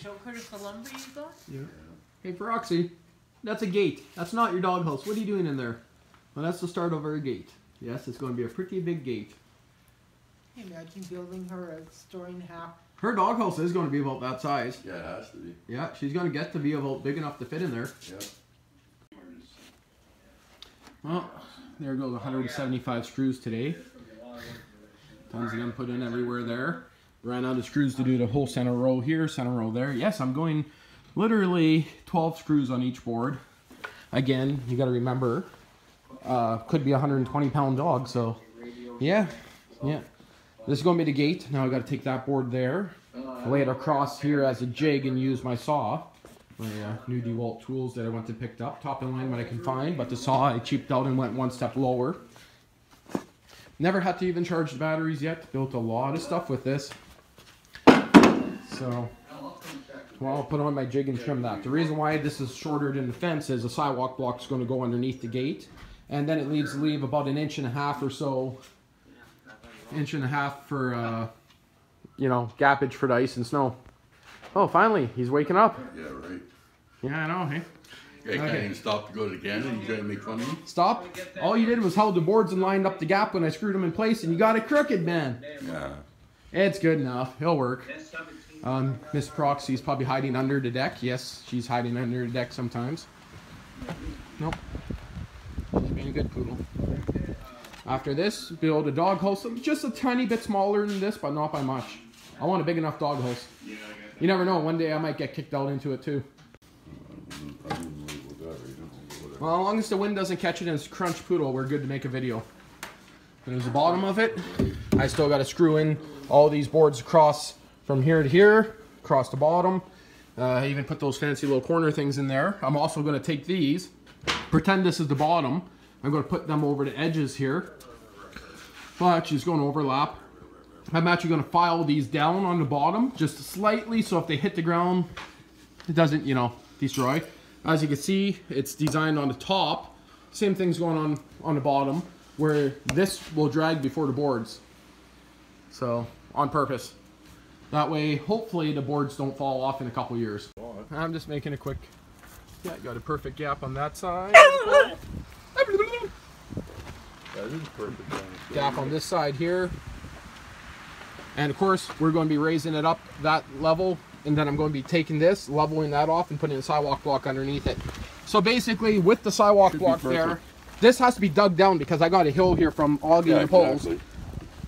go-kart is the lumber you got? Yeah. Hey, Roxy, that's a gate. That's not your doghouse. What are you doing in there? Well, that's the start of our gate. Yes, it's going to be a pretty big gate. Imagine building her a story and a half. Her doghouse is going to be about that size. Yeah, it has to be. Yeah, she's going to get to be about big enough to fit in there. Yeah. Well, there goes 175 screws today. Tons of them put in everywhere there. Ran out of screws to do the whole center row here, center row there. Yes, I'm going literally 12 screws on each board. Again, you got to remember, could be a 120-pound dog, so yeah. This is going to be the gate. Now I got to take that board there, lay it across here as a jig, and use my saw. My new DeWalt tools that I went and picked up, top of the line what I can find, but the saw I cheaped out and went one step lower. Never had to even charge the batteries yet. Built a lot of stuff with this. So, well, I'll put on my jig and trim that. The reason why this is shorter than the fence is the sidewalk block is going to go underneath the gate, and then it leave about 1.5 inches or so, 1.5 inches for you know, gappage for the ice and snow. Oh, finally, he's waking up. Yeah, right. Yeah, I know, hey? Yeah, you can't even stop to go to the cannon. You trying to make fun of me? Stop. All you did was held the boards and lined up the gap when I screwed them in place, and you got it crooked, man. Yeah. It's good enough. He'll work. Miss Proxy's probably hiding under the deck. Yes, she's hiding under the deck sometimes. Nope. She's being a good poodle. After this, build a dog house. Just a tiny bit smaller than this, but not by much. I want a big enough dog house. You never know. One day I might get kicked out into it too. Well, as long as the wind doesn't catch it and it's a crunch poodle, we're good to make a video. And there's the bottom of it. I still got to screw in all these boards across from here to here, across the bottom. I even put those fancy little corner things in there. I'm also going to take these, pretend this is the bottom. I'm going to put them over the edges here. But she's going to overlap. I'm actually going to file these down on the bottom just slightly, so if they hit the ground, it doesn't, you know, destroy. As you can see, it's designed on the top. Same thing's going on the bottom, where this will drag before the boards. So, on purpose. That way, hopefully, the boards don't fall off in a couple years. I'm just making a quick, yeah, got a perfect gap on that side. That is perfect. Gap on this side here. And of course, we're going to be raising it up that level, and then I'm going to be taking this, leveling that off, and putting a sidewalk block underneath it. So basically, with the sidewalk block there, this has to be dug down because I got a hill here from auging the poles.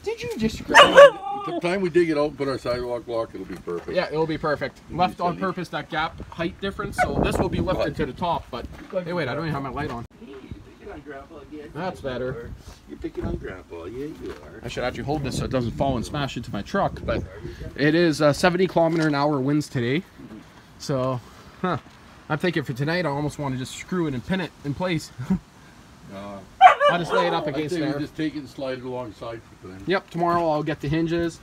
Did you just The time we dig it out and put our sidewalk block, it'll be perfect. Yeah, it'll be perfect. Left on purpose that gap height difference, so this will be lifted to the top. But hey, wait, I don't even have my light on. That's better. You're picking on Grandpa, yeah, you are. I should actually hold this so it doesn't fall and smash into my truck, but it is 70-kilometer-an-hour winds today. So, I'm thinking for tonight, I almost want to just screw it and pin it in place. I'll just lay it up against there. Just take it and slide it alongside for today. Yep, tomorrow I'll get the hinges.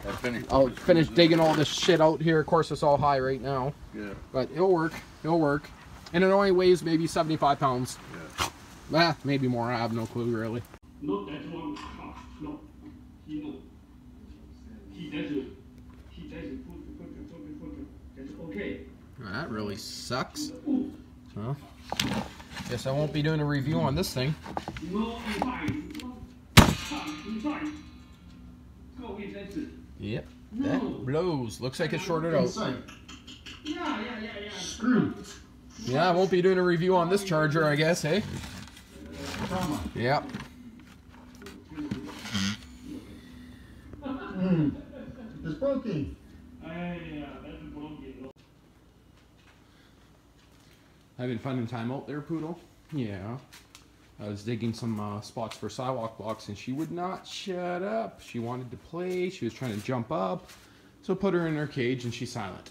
I'll finish digging all this shit out here. Of course, it's all high right now. Yeah. But it'll work. It'll work. And it only weighs maybe 75 pounds. Yeah. Maybe more. I have no clue, really. Not that one. No. He no. He doesn't. He doesn't. That's okay. That really sucks. So, guess I won't be doing a review on this thing. Yep, that blows. Looks like it's shorted out. Screw. Yeah, I won't be doing a review on this charger, I guess, hey? Yep. It's broken. Having fun and time out there, Poodle? Yeah. I was digging some spots for sidewalk blocks and she would not shut up. She wanted to play. She was trying to jump up. So put her in her cage and she's silent.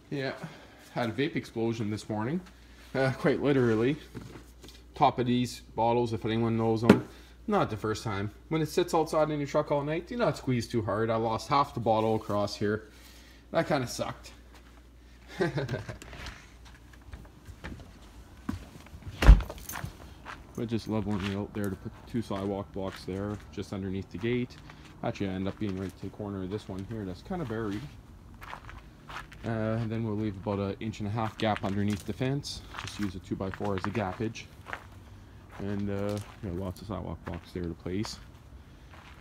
Yeah. Had a vape explosion this morning. Quite literally. Top of these bottles, if anyone knows them. Not the first time. When it sits outside in your truck all night, do not squeeze too hard. I lost half the bottle across here. That kind of sucked. But just leveling it out there to put 2 sidewalk blocks there, just underneath the gate. Actually, I end up being right to the corner of this one here that's kind of buried. Then we'll leave about an 1.5 inch gap underneath the fence. Just use a 2x4 as a gappage. And you know, lots of sidewalk blocks there to place.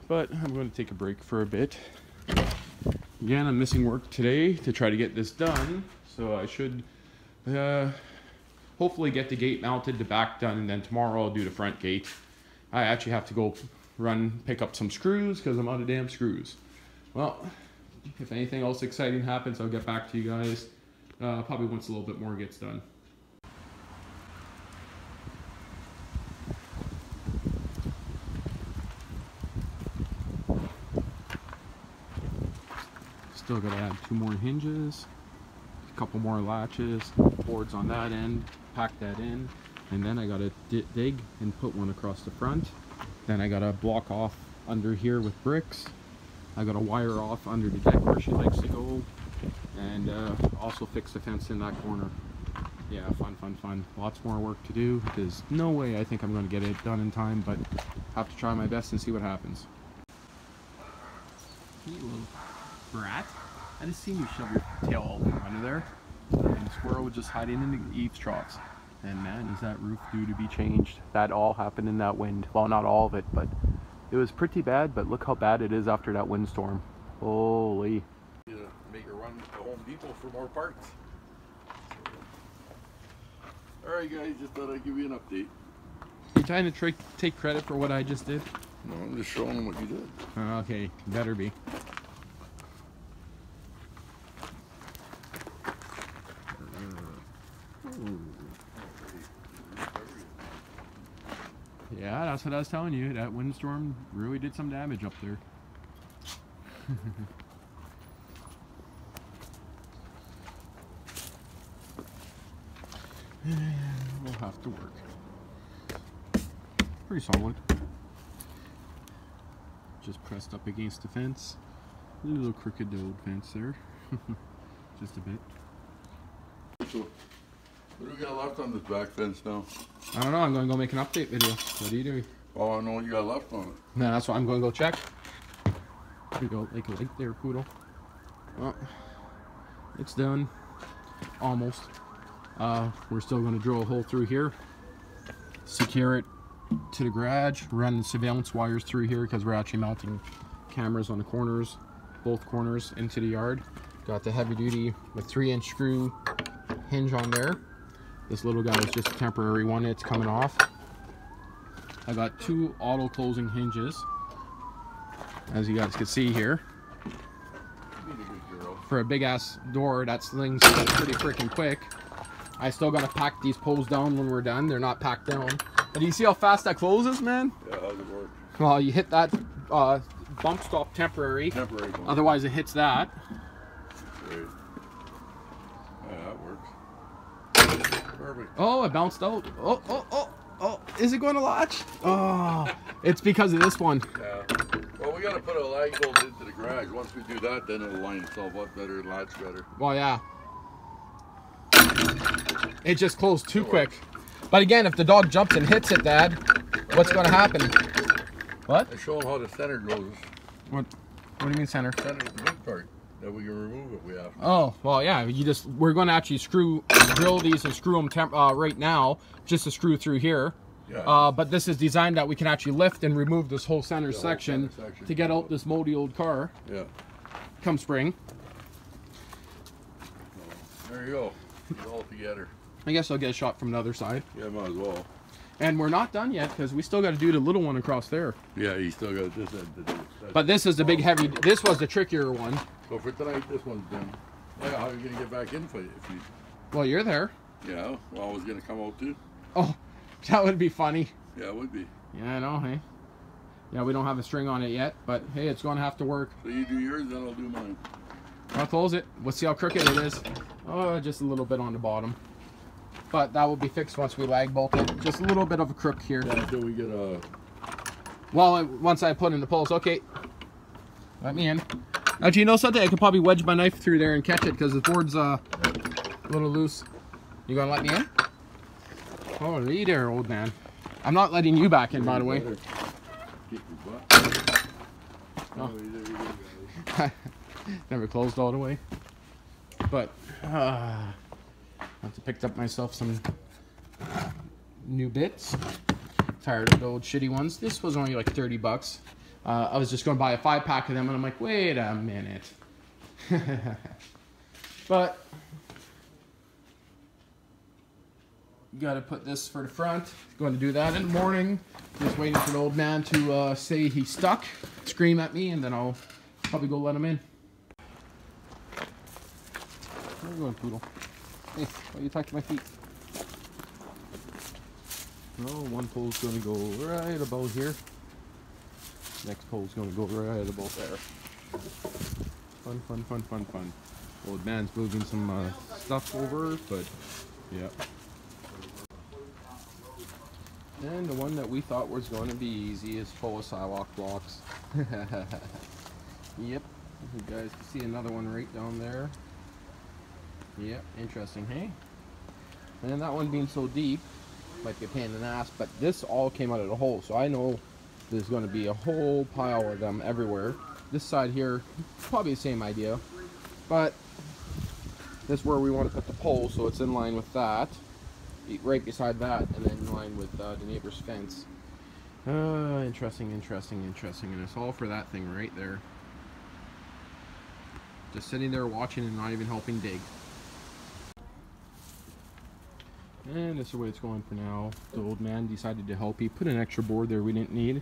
But I'm going to take a break for a bit. Again, I'm missing work today to try to get this done. So I should hopefully get the gate mounted, the back done, and then tomorrow I'll do the front gate. I actually have to go pick up some screws because I'm out of damn screws. Well, if anything else exciting happens, I'll get back to you guys. Probably once a little bit more gets done. Still gotta add 2 more hinges, a couple more latches, boards on that end, pack that in, and then I gotta dig and put one across the front. Then I gotta block off under here with bricks. I gotta wire off under the deck where she likes to go, and also fix the fence in that corner. Yeah, fun. Lots more work to do. There's no way I think I'm gonna get it done in time, but have to try my best and see what happens. You little brat. I just seen you shove your tail all the way under there. And the squirrel was just hiding in the eaves troughs. And man, is that roof due to be changed. That all happened in that wind. Well, not all of it, but it was pretty bad, but look how bad it is after that windstorm. Holy. Make a run to Home Depot for more parts. Alright guys, just thought I'd give you an update. You trying to take credit for what I just did? No, I'm just showing them what you did. Okay, better be. Yeah, that's what I was telling you. That windstorm really did some damage up there. We'll have to work. Pretty solid. Just pressed up against the fence. A little crooked old fence there. Just a bit. So, what do we got left on this back fence now? I don't know, I'm going to go make an update video. What are you doing? Oh, I know what you got left on it. No, that's what I'm going to go check. Here we go, like a light there, poodle. Well, it's done. Almost. We're still going to drill a hole through here. Secure it to the garage. Run the surveillance wires through here because we're actually mounting cameras on the corners. Both corners into the yard. Got the heavy duty with 3-inch screw hinge on there. This little guy is just a temporary one, it's coming off. I got 2 auto closing hinges, as you guys can see here. For a big ass door that slings pretty freaking quick. I still gotta pack these poles down when we're done. They're not packed down. But do you see how fast that closes, man? Yeah, how's it work? Well, you hit that bump stop temporary. Otherwise it hits that. Great. Yeah, that works. Perfect. Oh, it bounced out. Oh, is it going to latch? Oh, it's because of this one. Yeah. Well, we got to put a lag bolt into the garage. Once we do that, then it'll line itself up better and latch better. Well, yeah. It just closed too quick. But again, if the dog jumps and hits it, Dad, what's going to happen? What? I show them how the center goes. What do you mean center? Center is the big part. That we can remove if we have to. Oh, well, yeah. We're going to actually drill these and screw them right now, just to screw through here. Yeah. But this is designed that we can actually lift and remove this whole center section to get out this moldy old car. Yeah. Come spring. There you go. It's all together. I guess I'll get a shot from the other side. Yeah, might as well. And we're not done yet because we still got to do the little one across there. Yeah, you still got this end to do. But this is the big heavy. This was the trickier one. So for tonight, this one's done. Yeah, how are you gonna get back in for it if you? Well, you're there. Yeah. Well, I was gonna come out too. Oh, that would be funny. Yeah, it would be. Yeah, I know. Hey. Yeah, we don't have a string on it yet, but hey, it's going to have to work. So you do yours, then I'll do mine. I'll close it. We'll see how crooked it is. Oh, just a little bit on the bottom. But that will be fixed once we lag bolt it. Just a little bit of a crook here. Yeah, until we get a... Well, once I put in the poles. Okay. Let me in. Actually, you know something? I could probably wedge my knife through there and catch it because the board's a little loose. You gonna let me in? Oh, lay there, old man. I'm not letting you back in, by the way. Oh. Never closed all the way. But I have to pick up myself some new bits. Tired of the old shitty ones. This was only like 30 bucks. I was just going to buy a 5-pack of them, and I'm like, wait a minute. But you got to put this for the front. Going to do that in the morning. Just waiting for the old man to say he's stuck, scream at me, and then I'll probably go let him in. Where are you going, Poodle? Hey, why are you attacking my feet? Well, one pole's going to go right about here. Next pole's going to go right about there. Fun, fun, fun, fun, fun. Old man's moving some stuff over, but yeah. And the one that we thought was going to be easy is full of sidewalk blocks. Yep. You guys can see another one right down there. Yep, interesting, hey? And that one being so deep might be a pain in the ass, but this all came out of the hole, so I know there's going to be a whole pile of them everywhere. This side here, probably the same idea, but this is where we want to put the pole, so it's in line with that, right beside that, and then in line with the neighbor's fence. Interesting, interesting, interesting, and it's all for that thing right there. Just sitting there watching and not even helping dig. And this is the way it's going for now. The old man decided to help. He put an extra board there we didn't need.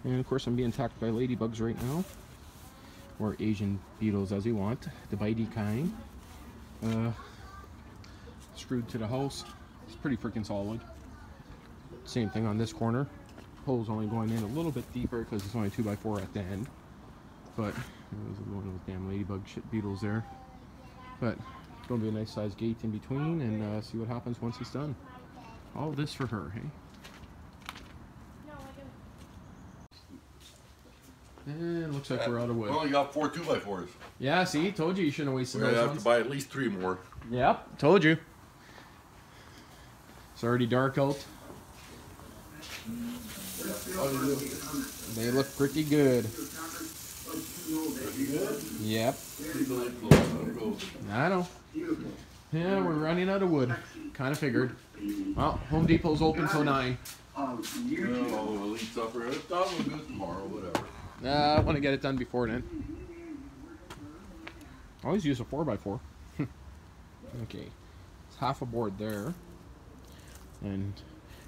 And of course I'm being attacked by ladybugs right now. Or Asian beetles as you want. The bitey kind. Screwed to the house. It's pretty freaking solid. Same thing on this corner. Pole's only going in a little bit deeper because it's only 2x4 at the end. But there's one of those damn ladybug shit beetles there. But it's going to be a nice sized gate in between, and see what happens once it's done. All this for her, hey? And looks like we're out of wood. Well, you got 4 2x4s. Yeah, see? Told you shouldn't have wasted We're those going to have ones. to buy at least 3 more. Yep, told you. It's already dark out. They look pretty good. Yep. I know. Yeah, we're running out of wood. Kind of figured. Well, Home Depot's open till 9. All the elite stuff are done. We'll do it tomorrow, whatever. I want to get it done before then. I always use a 4x4. Okay. It's half a board there. And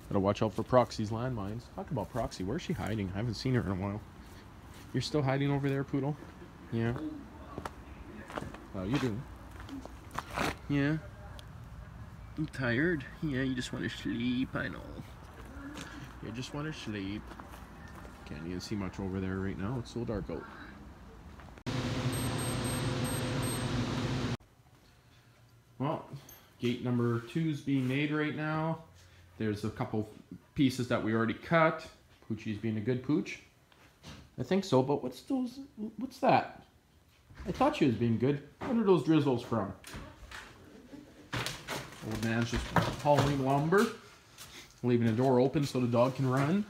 gotta watch out for Proxy's landmines. Talk about Proxy. Where's she hiding? I haven't seen her in a while. You're still hiding over there, Poodle? Yeah. How you doing? Yeah. You tired? Yeah, you just want to sleep, I know. You just want to sleep. Can't even see much over there right now. It's so dark out. Well, gate number 2 is being made right now. There's a couple pieces that we already cut. Poochie's being a good pooch. I think so, but what's those? What's that? I thought she was being good. What are those drizzles from? Old man's just hauling lumber. Leaving the door open so the dog can run.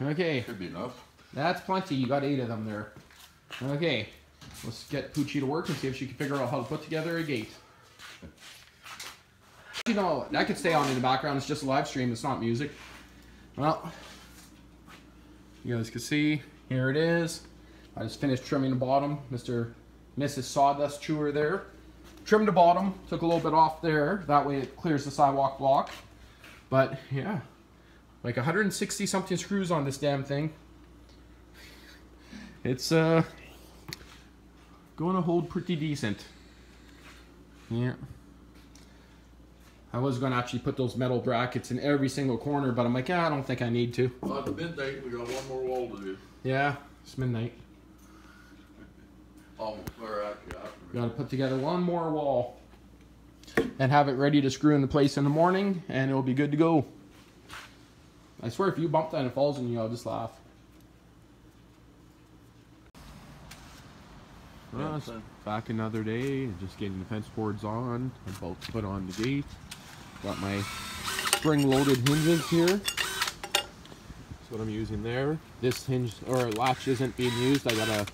Okay. Should be enough. That's plenty. You got 8 of them there. Okay. Let's get Poochie to work and see if she can figure out how to put together a gate. You know, that could stay on in the background. It's just a live stream. It's not music. Well, you guys can see. Here it is. I just finished trimming the bottom. Mrs. Sawdust Chewer there. Trimmed the bottom. Took a little bit off there. That way it clears the sidewalk block. But, yeah. Like 160 something screws on this damn thing. It's, going to hold pretty decent. Yeah. I was going to actually put those metal brackets in every single corner, but I'm like, yeah, I don't think I need to. Well, at midnight, we got one more wall to do. Yeah, it's midnight. Oh, or actually after. Got to put together one more wall and have it ready to screw into place in the morning, and it'll be good to go. I swear, if you bump that and it falls on you, I'll just laugh. Well, it's back another day, just getting the fence boards on, about to put on the gate. Got my spring-loaded hinges here. That's what I'm using there. This hinge or latch isn't being used. I gotta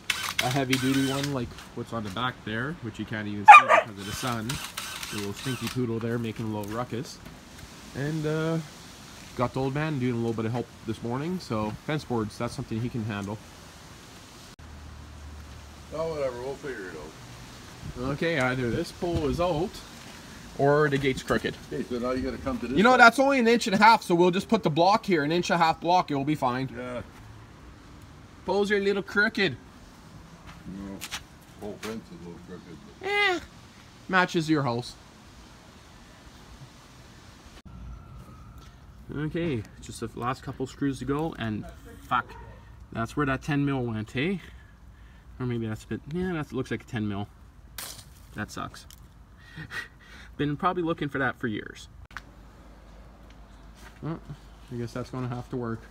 a heavy duty one like what's on the back there, which you can't even see because of the sun. A little stinky poodle there making a little ruckus. And got the old man doing a little bit of help this morning, so fence boards, that's something he can handle. Oh, whatever, we'll figure it out. Okay, either this pole is out or the gate's crooked. Okay, so now you gotta come to this You know, side. that's only 1.5 inches, so we'll just put the block here, 1.5 inch block, it will be fine. Yeah. Poles are a little crooked. No. Whole fence is a little crooked. But... Matches your house. Okay, just the last couple screws to go, and fuck, that's where that 10 mil went, hey? Or maybe that's a bit, yeah, that looks like a 10 mil. That sucks. Been probably looking for that for years. Well, I guess that's gonna have to work.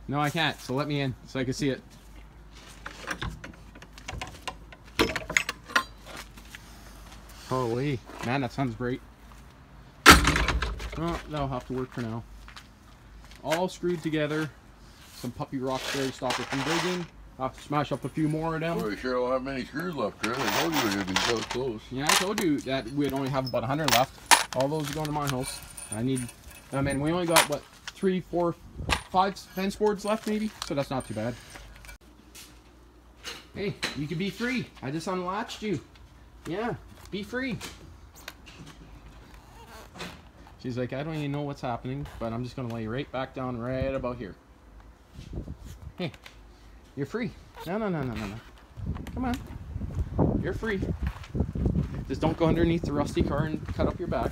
No, I can't, so let me in so I can see it. Holy, man, that sounds great. Well, that'll have to work for now. All screwed together. Some puppy rocks there to stop it from breaking. I'll have to smash up a few more of them. Well, we sure don't have many screws left, Chris. I told you we were gonna be so close. Yeah, I told you that we'd only have about 100 left. All those are going to my house. I mean, we only got, what, 3, 4, 5 fence boards left maybe? So that's not too bad. Hey, you can be free. I just unlatched you. Yeah, be free. She's like, I don't even know what's happening, but I'm just going to lay you right back down right about here. Hey, you're free. No. Come on. You're free. Just don't go underneath the rusty car and cut up your back.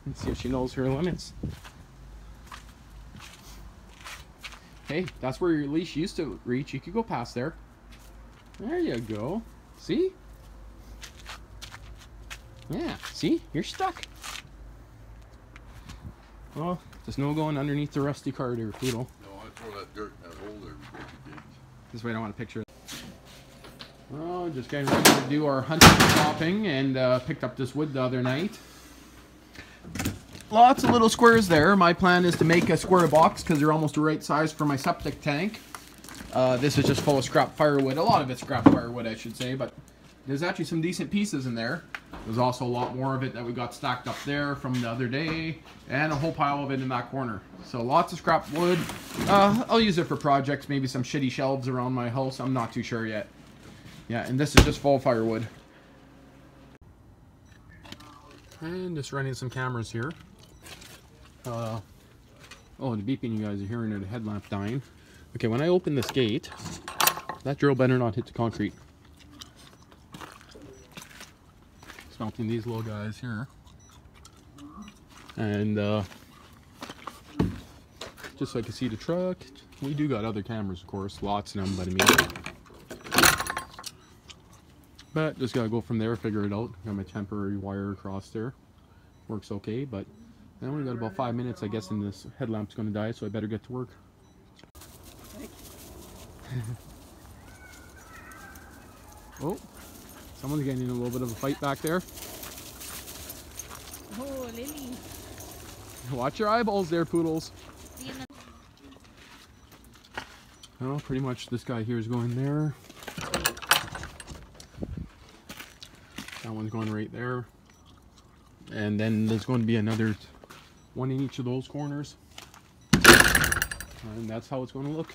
And see if she knows her limits. Hey, that's where your leash used to reach. You could go past there. There you go. See? Yeah, see? You're stuck. Well, there's no going underneath the rusty car there, Poodle. No, I throw that dirt in that hole there before you dig. This way I don't want to picture it. Oh, just getting ready to do our hunting shopping, and picked up this wood the other night. Lots of little squares there. My plan is to make a square box because they're almost the right size for my septic tank. This is just full of scrap firewood. A lot of it's scrap firewood, I should say, but there's actually some decent pieces in there. There's also a lot more of it that we got stacked up there from the other day, and a whole pile of it in that corner. So lots of scrap wood. I'll use it for projects, maybe some shitty shelves around my house. I'm not too sure yet. Yeah, and this is just full firewood. And just running some cameras here. Oh, the beeping you guys are hearing are the headlamp dying. Okay, when I open this gate, that drill better not hit the concrete. Smelting these little guys here. And just so I can see the truck. We do got other cameras, of course, lots of them, but I mean, but just gotta go from there, figure it out. Got my temporary wire across there. Works okay, but I only got about 5 minutes, I guess, and this headlamp's gonna die, so I better get to work. Oh, someone's getting in a little bit of a fight back there. Oh, Lily. Watch your eyeballs there, Poodles. Well, pretty much this guy here is going there. That one's going right there. And then there's going to be another one in each of those corners. And that's how it's going to look.